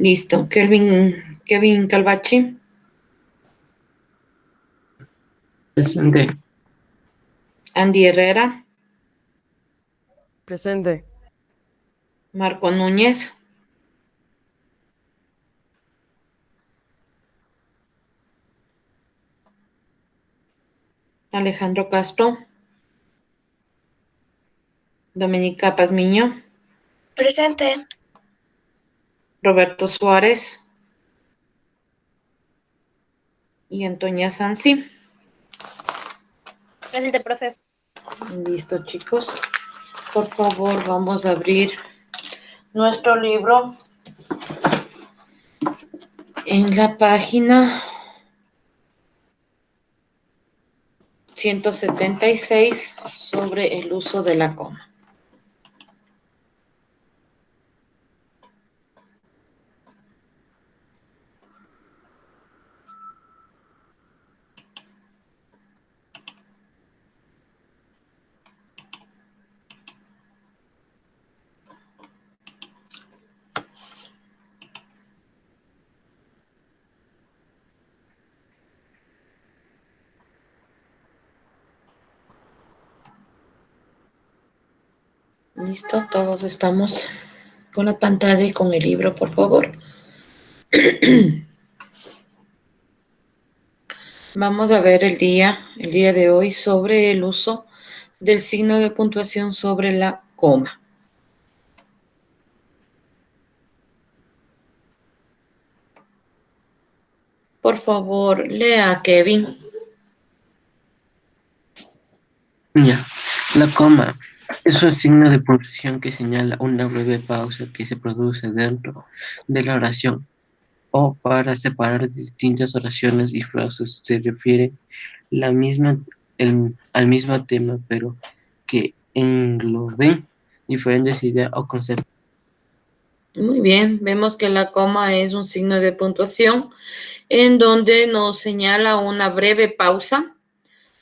Listo. Kevin Calvachi. Presente. Andy Herrera. Presente. Marco Núñez. Alejandro Castro. Dominica Pazmiño. Presente. Roberto Suárez. Y Antonia Sansi. Presente, profe. Listo, chicos. Por favor, vamos a abrir nuestro libro en la página 176 sobre el uso de la coma. Listo, todos estamos con la pantalla y con el libro, por favor. Vamos a ver el día de hoy sobre el uso del signo de puntuación sobre la coma. Por favor, lea, Kevin. Ya. La coma es un signo de puntuación que señala una breve pausa que se produce dentro de la oración o para separar distintas oraciones y frases. Se refiere al mismo tema, pero que engloben diferentes ideas o conceptos. Muy bien, vemos que la coma es un signo de puntuación en donde nos señala una breve pausa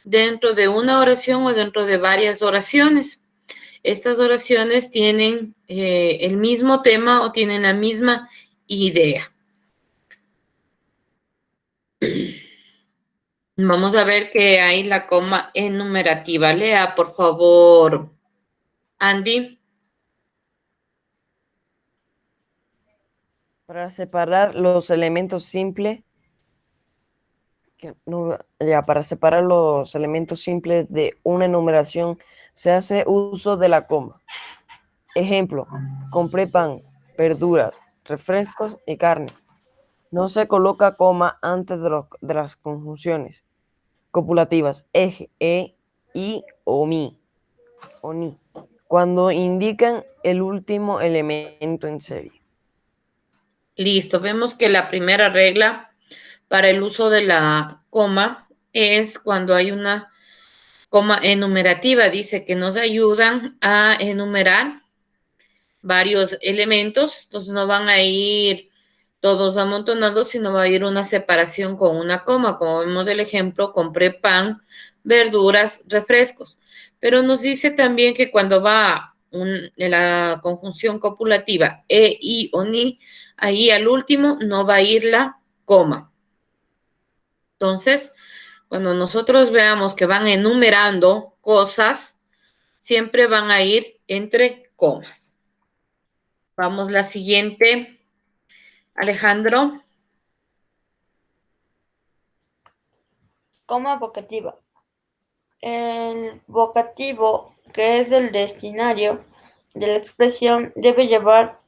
dentro de una oración o dentro de varias oraciones. Estas oraciones tienen el mismo tema o tienen la misma idea. Vamos a ver que hay la coma enumerativa. Lea, por favor, Andy. Para separar los elementos simples, para separar los elementos simples de una enumeración se hace uso de la coma. Ejemplo, compré pan, verduras, refrescos y carne. No se coloca coma antes de las conjunciones copulativas eje, i o mi, o ni, cuando indican el último elemento en serie. Listo, vemos que la primera regla para el uso de la coma es cuando hay una coma enumerativa. Dice que nos ayudan a enumerar varios elementos, entonces no van a ir todos amontonados, sino va a ir una separación con una coma, como vemos el ejemplo, compré pan, verduras, refrescos. Pero nos dice también que cuando va la conjunción copulativa e, i o ni, ahí al último no va a ir la coma. Entonces, cuando nosotros veamos que van enumerando cosas, siempre van a ir entre comas. Vamos la siguiente. Alejandro. Coma vocativa. El vocativo, que es el destinario de la expresión, debe llevar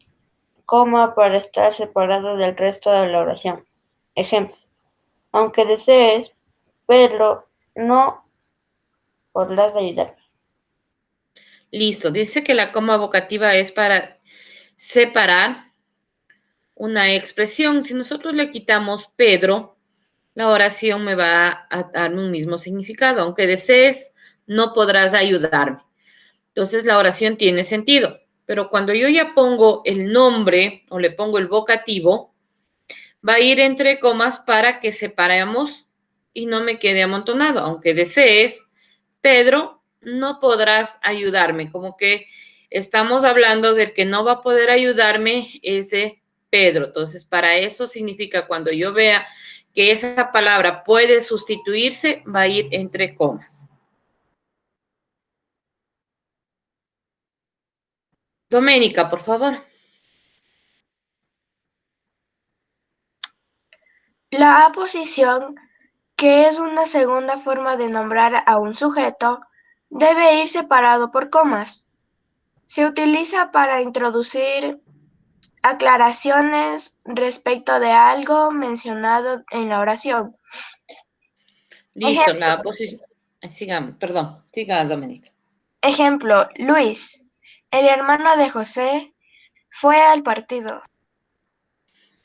coma para estar separado del resto de la oración. Ejemplo: aunque desees, Pedro, no podrás ayudarme. Listo. Dice que la coma vocativa es para separar una expresión. Si nosotros le quitamos Pedro, la oración me va a dar un mismo significado. Aunque desees, no podrás ayudarme. Entonces la oración tiene sentido. Pero cuando yo ya pongo el nombre o le pongo el vocativo, va a ir entre comas para que separemos y no me quede amontonado. Aunque desees, Pedro, no podrás ayudarme. Como que estamos hablando del que no va a poder ayudarme ese Pedro. Entonces, para eso significa cuando yo vea que esa palabra puede sustituirse, va a ir entre comas. Doménica, por favor. La aposición, que es una segunda forma de nombrar a un sujeto, debe ir separado por comas. Se utiliza para introducir aclaraciones respecto de algo mencionado en la oración. Listo, la aposición. Sigamos, perdón. Siga, Doménica. Ejemplo, Luis, el hermano de José, fue al partido.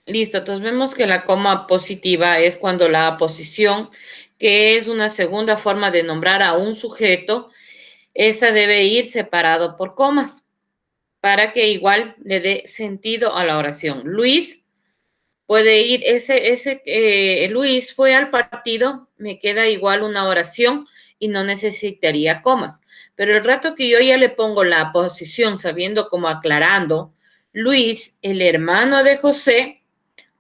Listo, entonces vemos que la coma positiva es cuando la aposición, que es una segunda forma de nombrar a un sujeto, esta debe ir separado por comas para que igual le dé sentido a la oración. Luis puede ir, Luis fue al partido, me queda igual una oración y no necesitaría comas. Pero el rato que yo ya le pongo la aposición, sabiendo como aclarando, Luis, el hermano de José,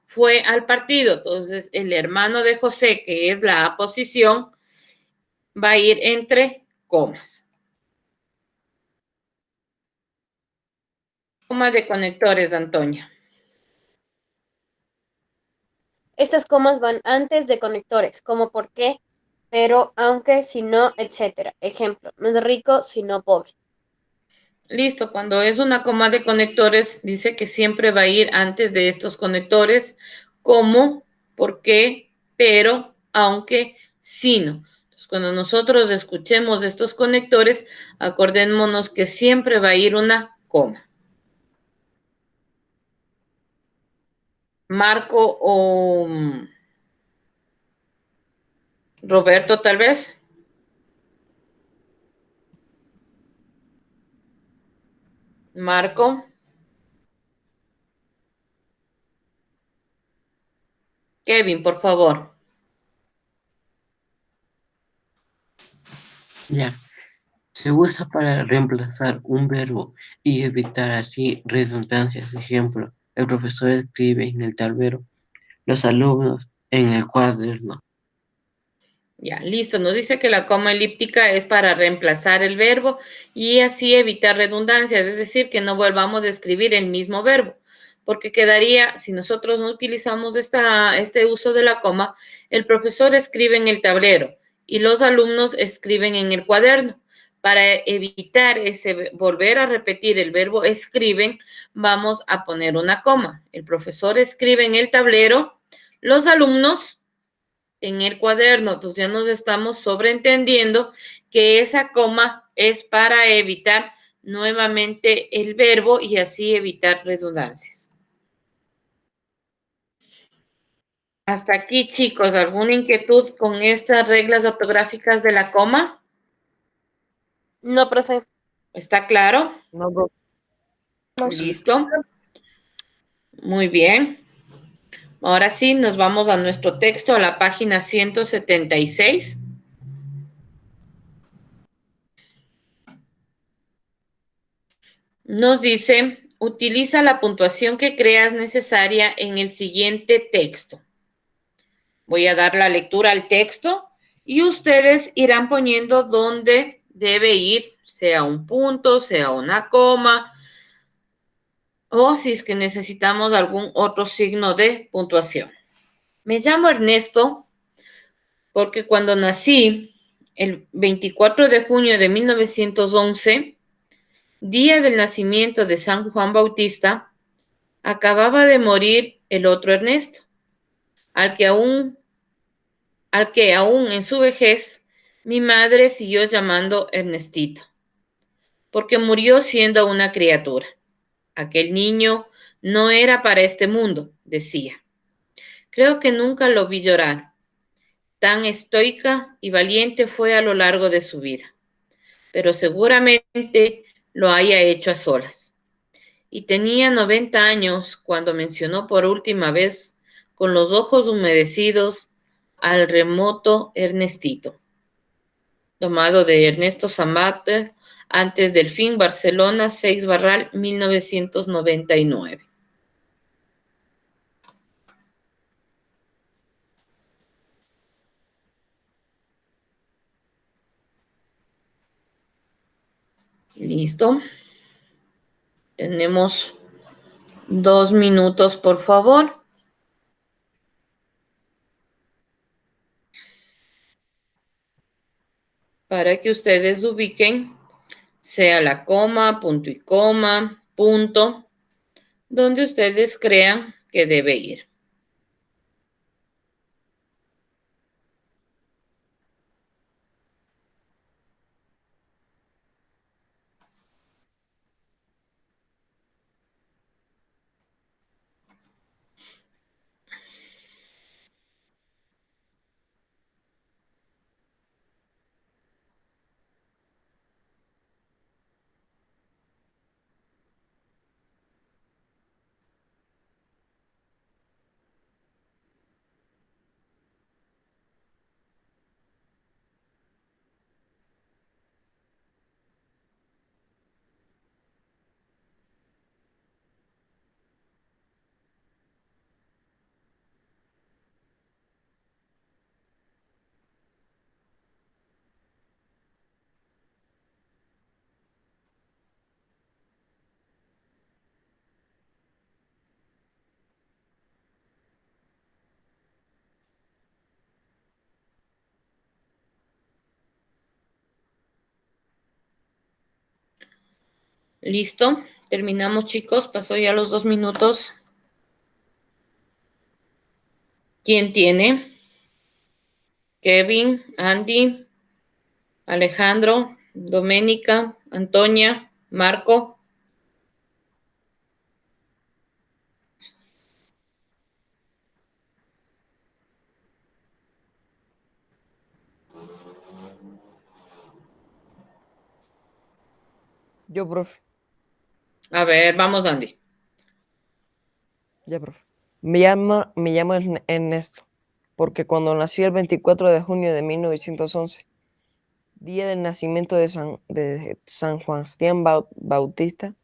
fue al partido. Entonces, el hermano de José, que es la aposición, va a ir entre comas. Comas de conectores, Antonia. Estas comas van antes de conectores, como por qué, pero, aunque, si no, etc. Ejemplo, no es rico, sino pobre. Listo, cuando es una coma de conectores, dice que siempre va a ir antes de estos conectores, como, por qué, pero, aunque, si no. Entonces, cuando nosotros escuchemos estos conectores, acordémonos que siempre va a ir una coma. Marco o Roberto, tal vez. Marco. Kevin, por favor. Ya. Se usa para reemplazar un verbo y evitar así redundancias. Ejemplo, el profesor escribe en el tablero, los alumnos en el cuaderno. Ya, listo. Nos dice que la coma elíptica es para reemplazar el verbo y así evitar redundancias, es decir, que no volvamos a escribir el mismo verbo, porque quedaría, si nosotros no utilizamos este uso de la coma, el profesor escribe en el tablero y los alumnos escriben en el cuaderno. Para evitar volver a repetir el verbo escriben, vamos a poner una coma. El profesor escribe en el tablero, los alumnos en el cuaderno. Entonces ya nos estamos sobreentendiendo que esa coma es para evitar nuevamente el verbo y así evitar redundancias. Hasta aquí, chicos, ¿alguna inquietud con estas reglas ortográficas de la coma? No, profe. ¿Está claro? No, bro. Listo. Muy bien. Ahora sí, nos vamos a nuestro texto, a la página 176. Nos dice, utiliza la puntuación que creas necesaria en el siguiente texto. Voy a dar la lectura al texto y ustedes irán poniendo dónde debe ir, sea un punto, sea una coma, o si es que necesitamos algún otro signo de puntuación. Me llamo Ernesto porque cuando nací, el 24 de junio de 1911, día del nacimiento de San Juan Bautista, acababa de morir el otro Ernesto, al que aún en su vejez mi madre siguió llamando Ernestito, porque murió siendo una criatura. Aquel niño no era para este mundo, decía. Creo que nunca lo vi llorar. Tan estoica y valiente fue a lo largo de su vida, pero seguramente lo haya hecho a solas. Y tenía 90 años cuando mencionó por última vez, con los ojos humedecidos, al remoto Ernestito. Tomado de Ernesto Sabater, antes del fin, Barcelona, 6 Barral, 1999. Listo. Tenemos 2 minutos, por favor. Para que ustedes ubiquen, sea la coma, punto y coma, punto, donde ustedes crean que debe ir. Listo. Terminamos, chicos. Pasó ya los 2 minutos. ¿Quién tiene? Kevin, Andy, Alejandro, Doménica, Antonia, Marco. Yo, profe. A ver, vamos, Andy. Ya, profe. Me llamo Ernesto, porque cuando nací el 24 de junio de 1911, día del nacimiento de San Juan Sebastián Bautista,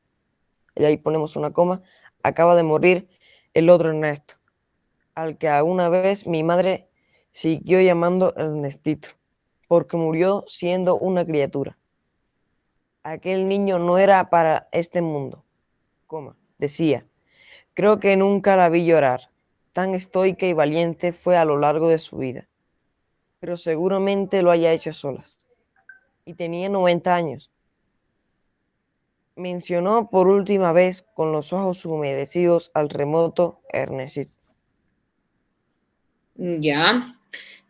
y ahí ponemos una coma, acaba de morir el otro Ernesto, al que alguna vez mi madre siguió llamando Ernestito, porque murió siendo una criatura. Aquel niño no era para este mundo, coma, decía. Creo que nunca la vi llorar. Tan estoica y valiente fue a lo largo de su vida, pero seguramente lo haya hecho a solas. Y tenía 90 años. Mencionó por última vez con los ojos humedecidos al remoto Ernestito. Ya.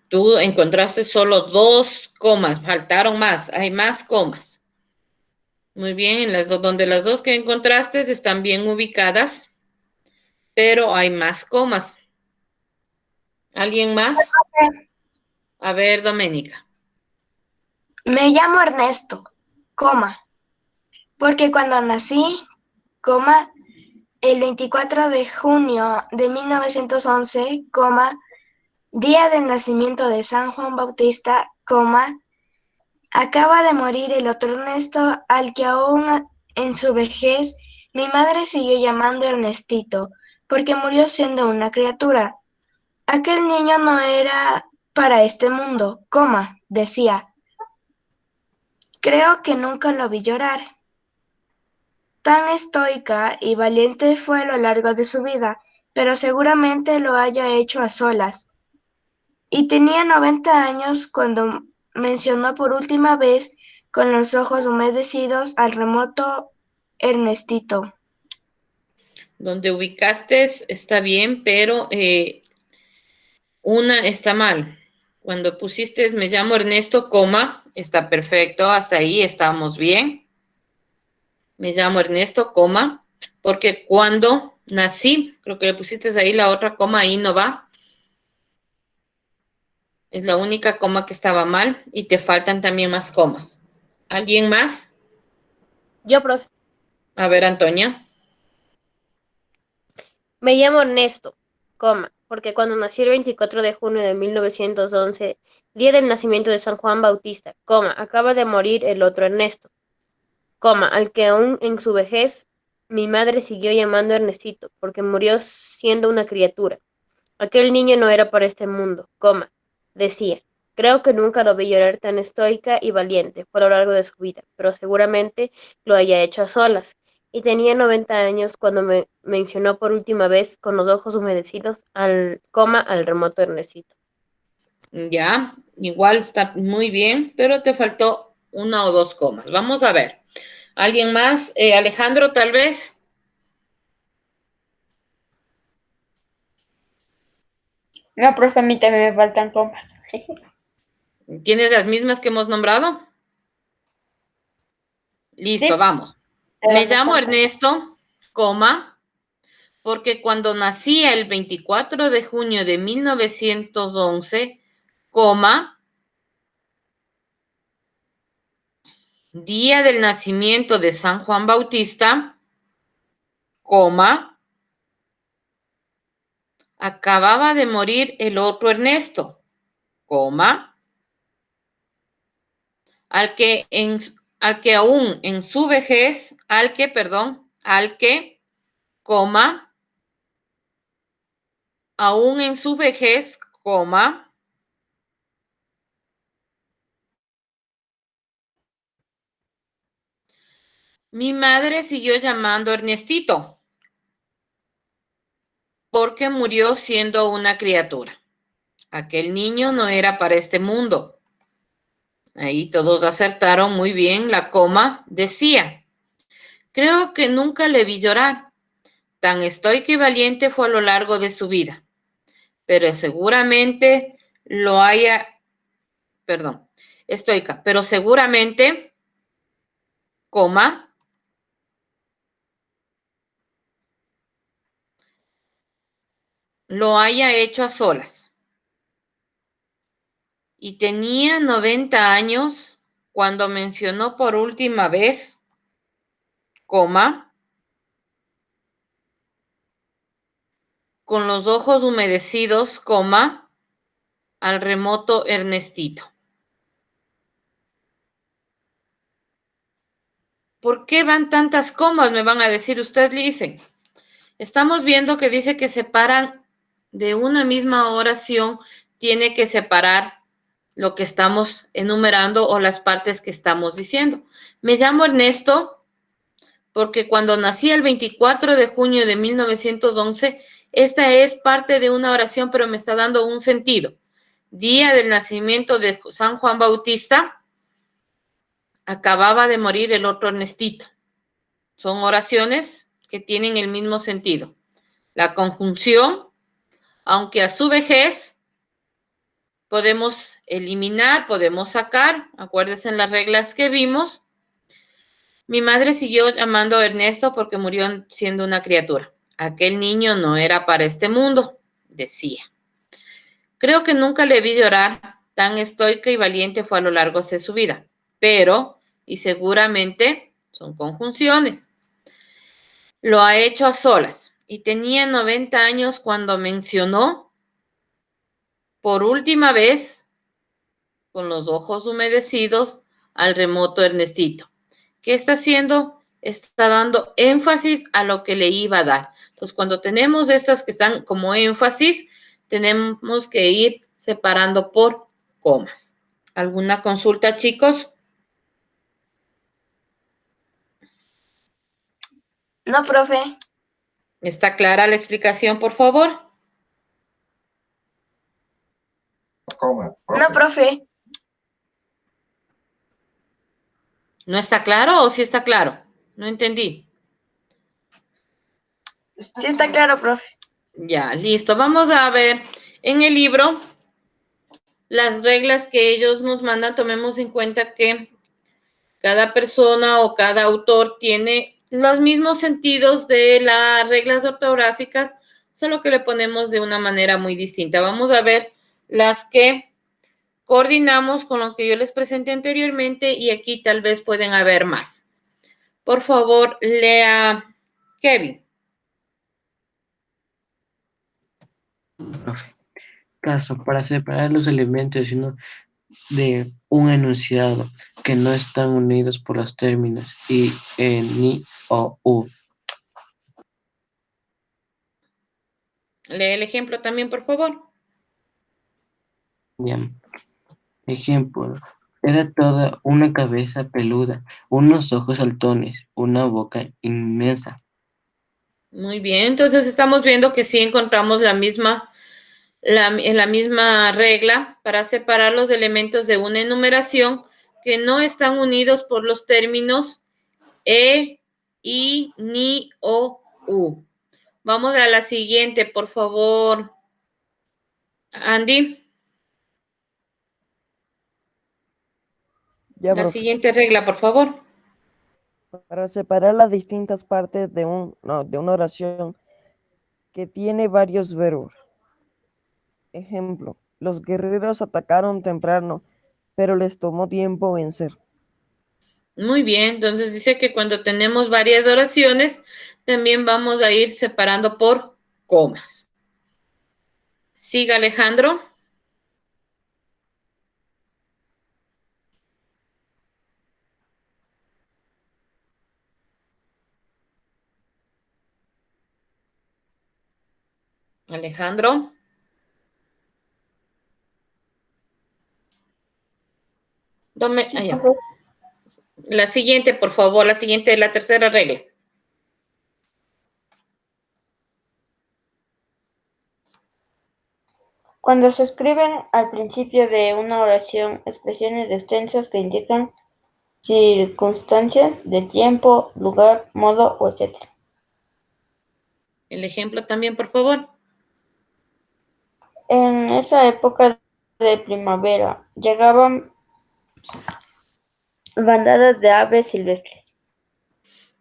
Tú encontraste solo 2 comas. Faltaron más. Hay más comas. Muy bien. En donde las 2 que encontraste están bien ubicadas, pero hay más comas. ¿Alguien más? A ver, Doménica. Me llamo Ernesto, coma, porque cuando nací, coma, el 24 de junio de 1911, coma, día del nacimiento de San Juan Bautista, coma, acaba de morir el otro Ernesto al que aún en su vejez mi madre siguió llamando Ernestito, porque murió siendo una criatura. Aquel niño no era para este mundo, coma, decía. Creo que nunca lo vi llorar. Tan estoica y valiente fue a lo largo de su vida, pero seguramente lo haya hecho a solas. Y tenía 90 años cuando mencionó por última vez con los ojos humedecidos al remoto Ernestito. Donde ubicaste está bien, pero una está mal. Cuando pusiste me llamo Ernesto, coma, está perfecto, hasta ahí estamos bien. Me llamo Ernesto, coma, porque cuando nací, creo que le pusiste ahí la otra coma, ahí no va. Es la única coma que estaba mal y te faltan también más comas. ¿Alguien más? Yo, profe. A ver, Antonia. Me llamo Ernesto, coma, porque cuando nací el 24 de junio de 1911, día del nacimiento de San Juan Bautista, coma, acaba de morir el otro Ernesto, coma, al que aún en su vejez mi madre siguió llamando Ernestito, porque murió siendo una criatura. Aquel niño no era para este mundo, coma, decía. Creo que nunca lo vi llorar tan estoica y valiente por lo largo de su vida, pero seguramente lo haya hecho a solas. Y tenía 90 años cuando me mencionó por última vez con los ojos humedecidos al remoto Ernestito. Ya, igual está muy bien, pero te faltó una o dos comas. Vamos a ver. ¿Alguien más? Alejandro, tal vez. No, profe, a mí también me faltan comas. ¿Tienes las mismas que hemos nombrado? Listo, Sí, vamos. pero Me me llamo faltan. Ernesto, coma, porque cuando nací el 24 de junio de 1911, coma, día del nacimiento de San Juan Bautista, coma, acababa de morir el otro Ernesto, coma, al que aún en su vejez, coma, aún en su vejez, coma, mi madre siguió llamando Ernestito porque murió siendo una criatura. Aquel niño no era para este mundo. Ahí todos acertaron muy bien. La coma decía, creo que nunca le vi llorar. Tan estoico y valiente fue a lo largo de su vida. Pero seguramente lo haya, perdón, estoica, pero seguramente, coma, lo haya hecho a solas. Y tenía 90 años cuando mencionó por última vez, coma, con los ojos humedecidos, coma, al remoto Ernestito. ¿Por qué van tantas comas? Me van a decir, ustedes dicen. Estamos viendo que dice que separan de una misma oración, tiene que separar lo que estamos enumerando o las partes que estamos diciendo. Me llamo Ernesto porque cuando nací el 24 de junio de 1911, esta es parte de una oración, pero me está dando un sentido. Día del nacimiento de San Juan Bautista, acababa de morir el otro Ernestito. Son oraciones que tienen el mismo sentido. La conjunción, aunque a su vejez podemos eliminar, podemos sacar, acuérdense en las reglas que vimos. Mi madre siguió llamando a Ernesto porque murió siendo una criatura. Aquel niño no era para este mundo, decía. Creo que nunca le vi llorar, tan estoica y valiente fue a lo largo de su vida, pero, y seguramente, son conjunciones. Lo ha hecho a solas y tenía 90 años cuando mencionó por última vez, con los ojos humedecidos, al remoto Ernestito. ¿Qué está haciendo? Está dando énfasis a lo que le iba a dar. Entonces, cuando tenemos estas que están como énfasis, tenemos que ir separando por comas. ¿Alguna consulta, chicos? No, profe. ¿Está clara la explicación, por favor? No, profe. ¿No está claro o sí está claro? No entendí. Sí está claro, profe. Ya, listo. Vamos a ver en el libro las reglas que ellos nos mandan. Tomemos en cuenta que cada persona o cada autor tiene los mismos sentidos de las reglas ortográficas, solo que le ponemos de una manera muy distinta. Vamos a ver las que coordinamos con lo que yo les presenté anteriormente y aquí tal vez pueden haber más. Por favor, lea Kevin. Profe. Caso, para separar los elementos de un enunciado que no están unidos por los términos y, ni o u. Lee el ejemplo también, por favor. Bien. Ejemplo, era toda una cabeza peluda, unos ojos saltones, una boca inmensa. Muy bien, entonces estamos viendo que sí encontramos en la misma regla para separar los elementos de una enumeración que no están unidos por los términos e, i, ni, o, u. Vamos a la siguiente, por favor. Andy, Ya, la profe. siguiente regla, por favor. Para separar las distintas partes de de una oración que tiene varios verbos. Ejemplo, los guerreros atacaron temprano, pero les tomó tiempo vencer. Muy bien, entonces dice que cuando tenemos varias oraciones, también vamos a ir separando por comas. Siga, Alejandro. Alejandro. Sí, Allá. profe. La siguiente, por favor, la siguiente, la tercera regla. Cuando se escriben al principio de una oración expresiones extensas que indican circunstancias de tiempo, lugar, modo, etc. El ejemplo también, por favor. En esa época de primavera llegaban bandadas de aves silvestres.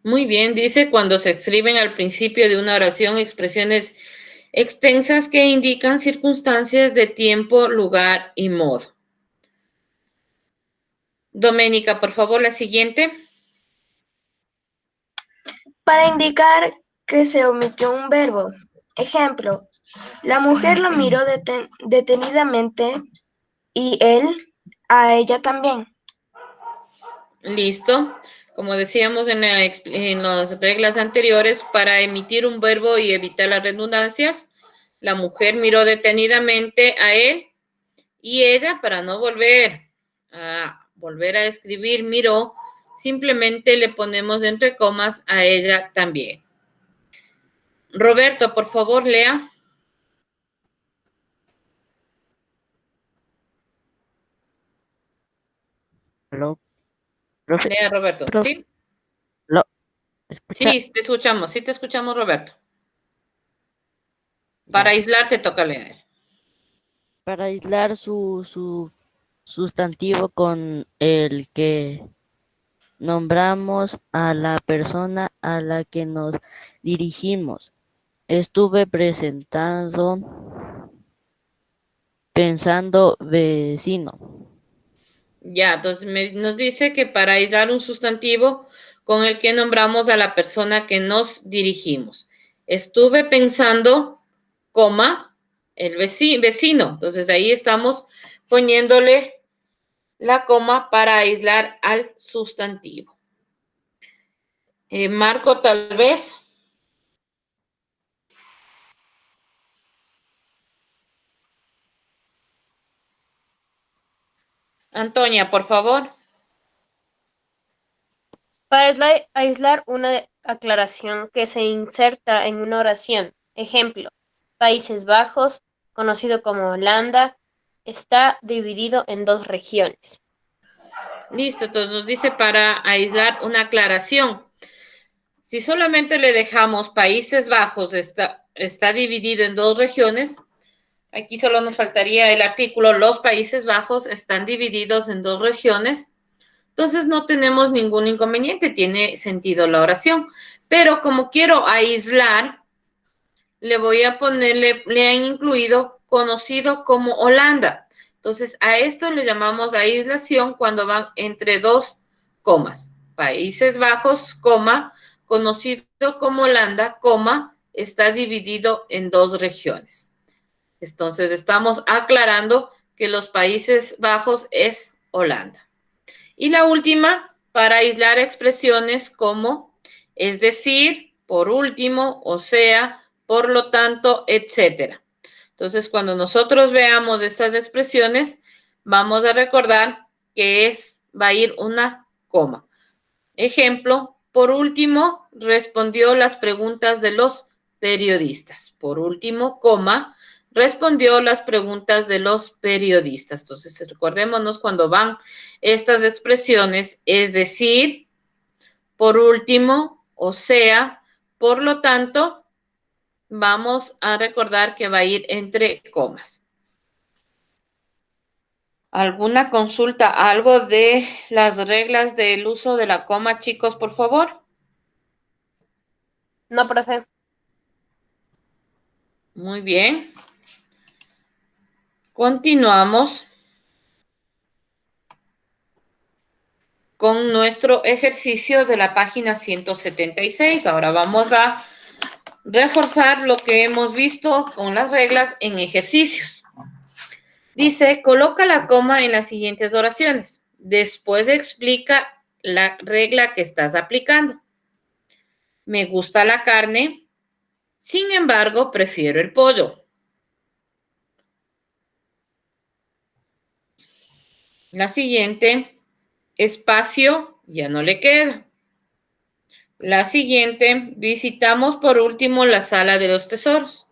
Muy bien, dice cuando se escriben al principio de una oración expresiones extensas que indican circunstancias de tiempo, lugar y modo. Doménica, por favor, la siguiente. Para indicar que se omitió un verbo. Ejemplo, la mujer lo miró detenidamente y él a ella también. Listo. Como decíamos en las reglas anteriores, para emitir un verbo y evitar las redundancias, la mujer miró detenidamente a él y ella, para no volver a escribir miró, simplemente le ponemos entre comas a ella también. Roberto, por favor, lea. Aló, profe, Lea, Roberto. profe, ¿Sí? aló, ¿me escucha? Sí, te escuchamos, Roberto. Para Ya. aislar te toca leer. Para aislar su sustantivo con el que nombramos a la persona a la que nos dirigimos. Estuve pensando vecino. Ya, entonces nos dice que para aislar un sustantivo con el que nombramos a la persona que nos dirigimos. Estuve pensando, coma, el vecino. Entonces ahí estamos poniéndole la coma para aislar al sustantivo. Marco, tal vez. Antonia, por favor. Para aislar una aclaración que se inserta en una oración. Ejemplo, Países Bajos, conocido como Holanda, está dividido en dos regiones. Listo, entonces nos dice para aislar una aclaración. Si solamente le dejamos Países Bajos está dividido en dos regiones, aquí solo nos faltaría el artículo, los Países Bajos están divididos en dos regiones, entonces no tenemos ningún inconveniente, tiene sentido la oración. Pero como quiero aislar, le voy a ponerle, le han incluido conocido como Holanda. Entonces a esto le llamamos aislación cuando van entre dos comas. Países Bajos, coma, conocido como Holanda, coma, está dividido en dos regiones. Entonces estamos aclarando que los Países Bajos es Holanda. Y la última, para aislar expresiones como es decir, por último, o sea, por lo tanto, etcétera. Entonces, cuando nosotros veamos estas expresiones, vamos a recordar que va a ir una coma. Ejemplo, por último, respondió las preguntas de los periodistas. Por último, coma, respondió las preguntas de los periodistas. Entonces, recordémonos cuando van estas expresiones, es decir, por último, o sea, por lo tanto, vamos a recordar que va a ir entre comas. ¿Alguna consulta, algo de las reglas del uso de la coma, chicos, por favor? No, profe. Muy bien. Continuamos con nuestro ejercicio de la página 176. Ahora vamos a reforzar lo que hemos visto con las reglas en ejercicios. Dice, coloca la coma en las siguientes oraciones. Después explica la regla que estás aplicando. Me gusta la carne, sin embargo, prefiero el pollo. La siguiente, espacio, ya no le queda. La siguiente, visitamos por último la sala de los tesoros.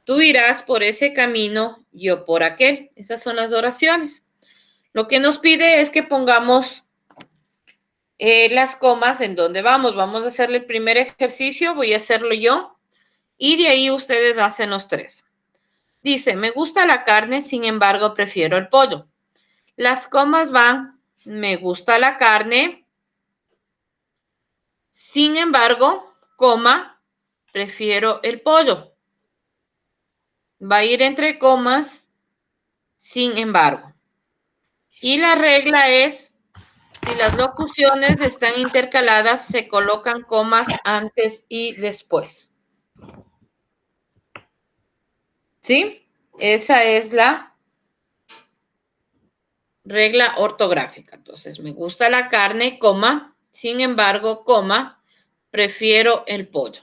Tú irás por ese camino, yo por aquel. Esas son las oraciones. Lo que nos pide es que pongamos las comas en donde vamos. Vamos a hacerle el primer ejercicio, voy a hacerlo yo, y de ahí ustedes hacen los tres. Dice, me gusta la carne, sin embargo, prefiero el pollo. Las comas van, me gusta la carne, sin embargo, coma, prefiero el pollo. Va a ir entre comas, sin embargo. Y la regla es, si las locuciones están intercaladas, se colocan comas antes y después. ¿Sí? Esa es la regla ortográfica. Entonces, me gusta la carne, coma, sin embargo, coma, prefiero el pollo.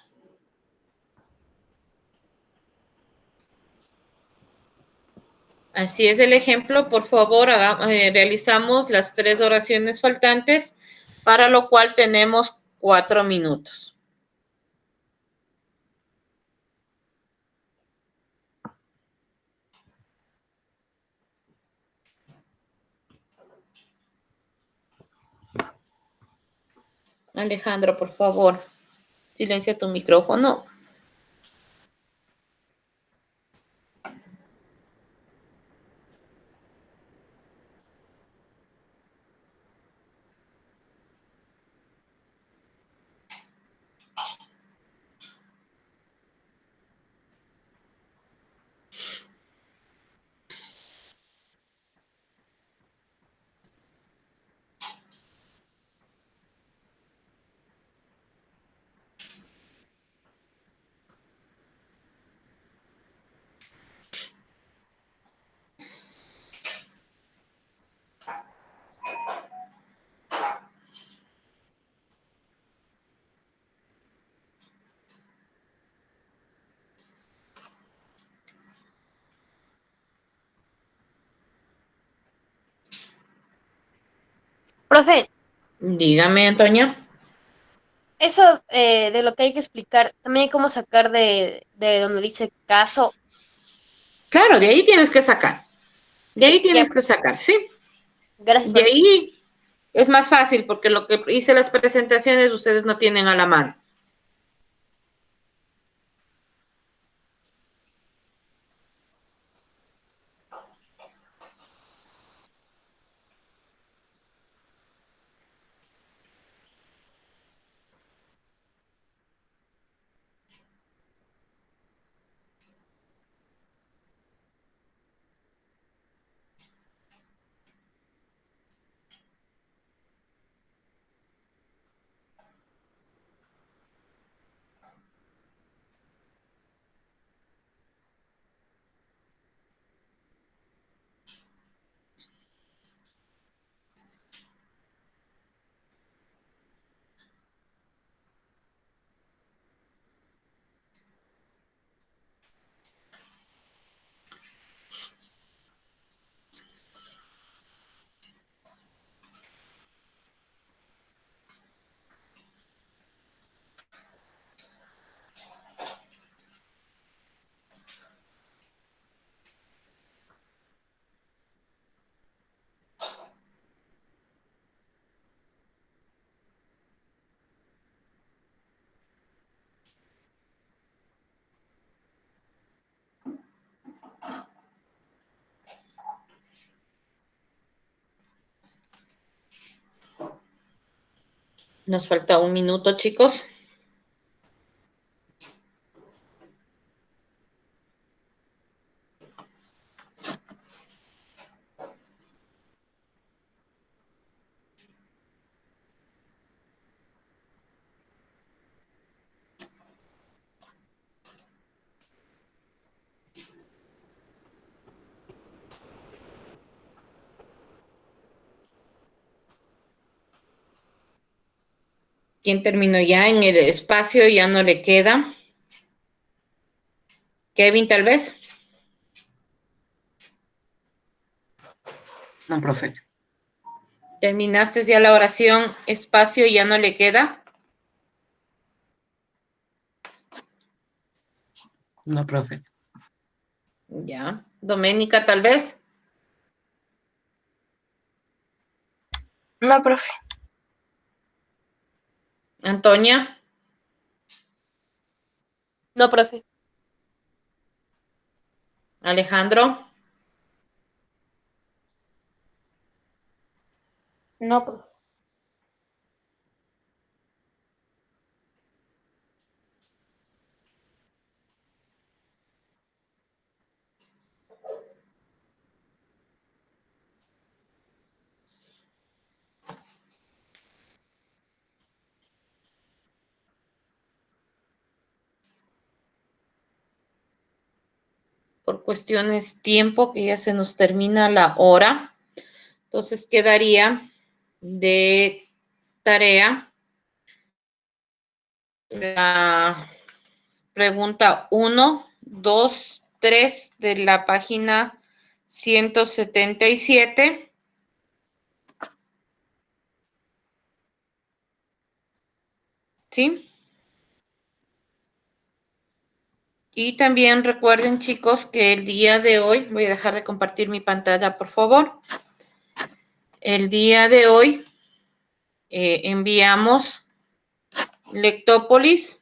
Así es el ejemplo. Por favor, realizamos las 3 oraciones faltantes, para lo cual tenemos 4 minutos. Alejandro, por favor, silencia tu micrófono. Profe, Dígame, Antonia. eso de lo que hay que explicar, también hay cómo sacar de donde dice caso. Claro, de ahí tienes que sacar. De ahí Sí, ya, tienes que sacar, sí. gracias, De profe. ahí es más fácil porque lo que hice las presentaciones ustedes no tienen a la mano. Nos falta un minuto, chicos. ¿Quién terminó ya en el espacio? Ya no le queda. Kevin, tal vez. No, profe. ¿Terminaste ya la oración? Espacio, ya no le queda. No, profe. Ya. Doménica, tal vez. No, profe. Antonia. No, profe. Alejandro. No, profe. Por cuestiones tiempo, que ya se nos termina la hora. Entonces quedaría de tarea la pregunta 1, 2, 3 de la página 177. ¿Sí? Y también recuerden, chicos, que el día de hoy, voy a dejar de compartir mi pantalla, por favor. El día de hoy enviamos Lectópolis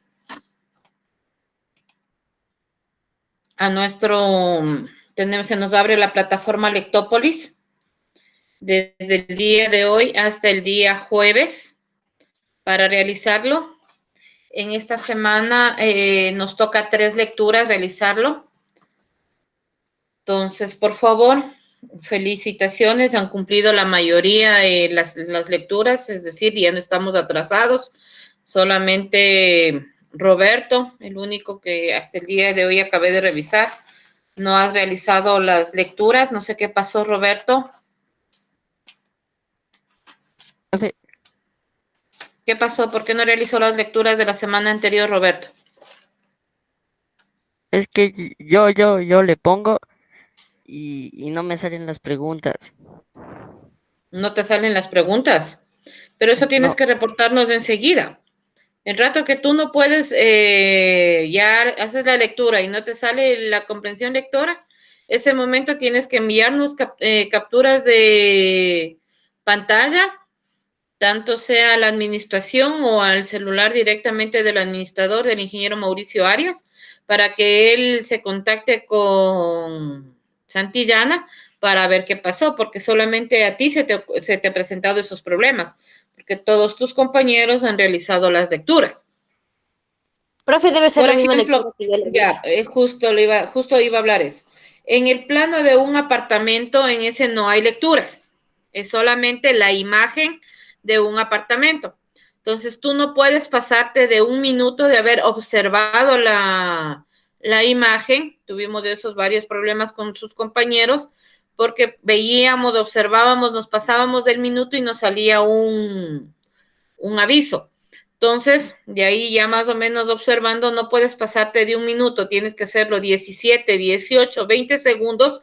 a nuestro, se nos abre la plataforma Lectópolis desde el día de hoy hasta el día jueves para realizarlo. En esta semana nos toca 3 lecturas realizarlo. Entonces, por favor, felicitaciones, han cumplido la mayoría de las lecturas, es decir, ya no estamos atrasados. Solamente Roberto, el único que hasta el día de hoy acabé de revisar, no has realizado las lecturas. No sé qué pasó, Roberto. Profe, ¿Qué pasó? ¿Por qué no realizó las lecturas de la semana anterior, Roberto? es que yo le pongo y no me salen las preguntas. No te salen las preguntas, pero eso tienes No, que reportarnos de enseguida. El rato que tú no puedes, ya haces la lectura y no te sale la comprensión lectora, ese momento tienes que enviarnos capturas de pantalla, tanto sea a la administración o al celular directamente del administrador, del ingeniero Mauricio Arias, para que él se contacte con Santillana para ver qué pasó, porque solamente a ti se te ha presentado esos problemas, porque todos tus compañeros han realizado las lecturas. Profe, debe ser Por la misma lectura ejemplo, que yo le ya, dije. justo iba a hablar eso. En el plano de un apartamento, en ese no hay lecturas, es solamente la imagen de un apartamento. Entonces, tú no puedes pasarte de un minuto de haber observado la imagen. Tuvimos de esos varios problemas con sus compañeros, porque veíamos, observábamos, nos pasábamos del minuto y nos salía un aviso. Entonces, de ahí ya más o menos observando, no puedes pasarte de un minuto, tienes que hacerlo 17, 18, 20 segundos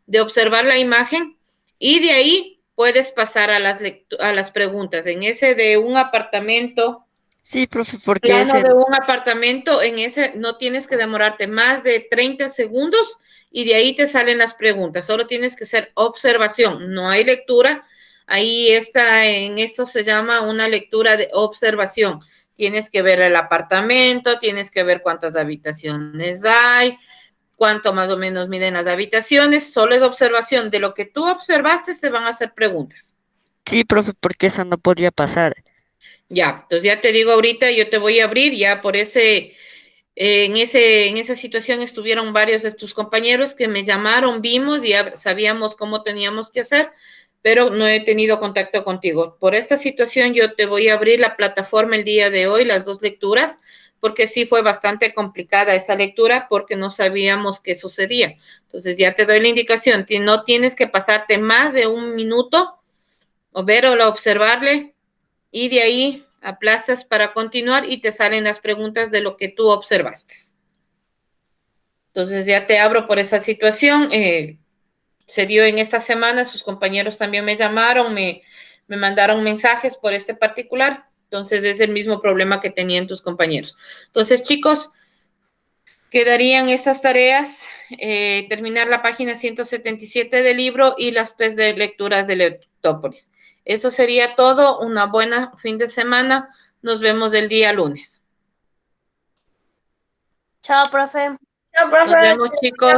de observar la imagen y de ahí puedes pasar a las preguntas. En ese de un apartamento, sí, profe, porque plano ese, de un apartamento, en ese no tienes que demorarte más de 30 segundos y de ahí te salen las preguntas. Solo tienes que hacer observación, no hay lectura. Ahí está, en esto se llama una lectura de observación. Tienes que ver el apartamento, tienes que ver cuántas habitaciones hay, cuánto más o menos miden las habitaciones. Solo es observación. De lo que tú observaste, te van a hacer preguntas. sí, profe, porque esa no podía pasar. Ya, entonces ya te digo ahorita, yo te voy a abrir ya por en esa situación estuvieron varios de tus compañeros que me llamaron, vimos y ya sabíamos cómo teníamos que hacer, pero no he tenido contacto contigo. Por esta situación yo te voy a abrir la plataforma el día de hoy, las 2 lecturas, porque sí fue bastante complicada esa lectura porque no sabíamos qué sucedía. Entonces ya te doy la indicación, no tienes que pasarte más de 1 minuto o ver o observarle y de ahí aplastas para continuar y te salen las preguntas de lo que tú observaste. Entonces ya te abro por esa situación. Se dio en esta semana, sus compañeros también me llamaron, me mandaron mensajes por este particular. Entonces es el mismo problema que tenían tus compañeros. Entonces, chicos, quedarían estas tareas, terminar la página 177 del libro y las 3 de lecturas de Leptópolis. Eso sería todo. Una buena fin de semana. Nos vemos el día lunes. Chao, profe. Chao, profe. Nos vemos, chicos.